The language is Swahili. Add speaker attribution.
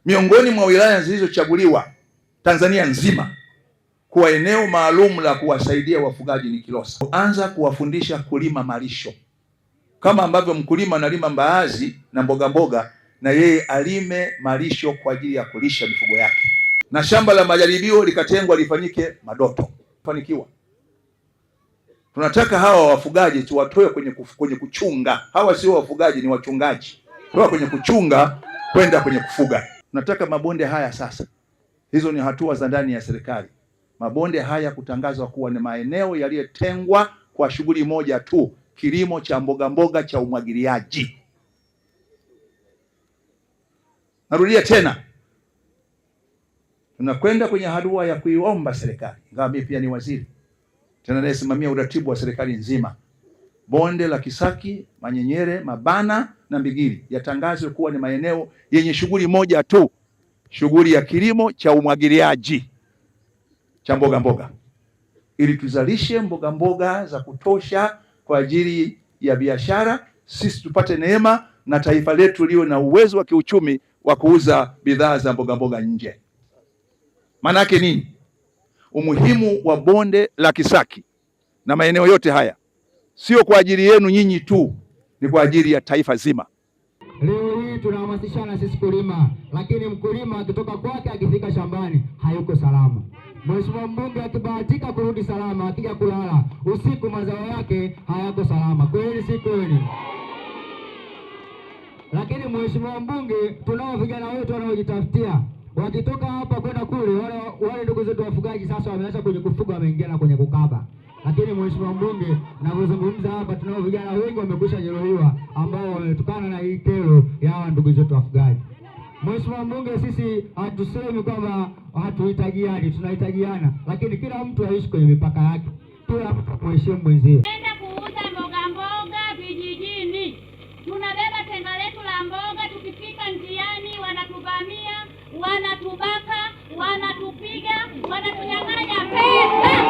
Speaker 1: miongoni mwa wilaya zilizochaguliwa Tanzania nzima kuwa eneo maalum la kuwasaidia wafugaji ni Kilosa. Anza kuwafundisha kulima malisho, kama ambavyo mkulima analima mbaazi na mboga mboga, na yeye alime malisho kwa ajili ya kulisha mifugo yake. Na shamba la majaribio likatengwa lifanyike Madoto. Fanikiwa. Tunataka hawa wafugaji tuwatoe kwenye kuchunga. Hawa sio wafugaji, ni wachungaji. Toa kwenye kuchunga kwenda kwenye kufuga. Tunataka mabonde haya sasa, hizo ni hatua za ndani ya serikali, mabonde haya kutangazwa kuwa ni maeneo yaliyotengwa kwa shughuli moja tu, kilimo cha mboga mboga cha umwagiliaji. Narudia tena, tunakwenda kwenye hatua ya kuiomba serikali, ingawa mimi pia ni waziri tena nayesimamia uratibu wa serikali nzima, bonde la Kisaki, Manyenyere, Mabana na Mbigili yatangazwe kuwa ni maeneo yenye shughuli moja tu, shughuli ya kilimo cha umwagiliaji cha mboga mboga, ili tuzalishe mboga mboga za kutosha kwa ajili ya biashara, sisi tupate neema na taifa letu liwe na uwezo wa kiuchumi wa kuuza bidhaa za mboga mboga nje. Maana yake nini? Umuhimu wa bonde la Kisaki na maeneo yote haya sio kwa ajili yenu nyinyi tu, ni kwa ajili ya taifa zima.
Speaker 2: Leo hii tunahamasishana sisi kulima, lakini mkulima akitoka kwake akifika shambani hayuko salama. Mheshimiwa mbunge akibahatika kurudi salama, akija kulala usiku mazao yake hayako salama. Kweli si kweli? Lakini mheshimiwa mbunge, tunao vijana wetu wanaojitafutia, wakitoka hapa kwenda kule, wale ndugu zetu wafugaji sasa wameacha kwenye kufuga, wameingia na kwenye kukaba. Lakini mheshimiwa mbunge, ninavyozungumza hapa, tunao vijana wengi wamekwisha jeruhiwa ambao wametokana na hii kero ya hawa ndugu zetu wafugaji. Mheshimiwa mbunge, sisi hatusemi kwamba hatuhitajiani, tunahitajiana, lakini kila mtu aishi kwenye mipaka yake. Kila mtu mheshimu mwenzie.
Speaker 3: Tunaenda kuuza mboga mboga vijijini. Tunabeba tenga letu la mboga, tukifika njiani wanatuvamia, wanatubaka, wanatupiga, wanatunyang'anya pesa.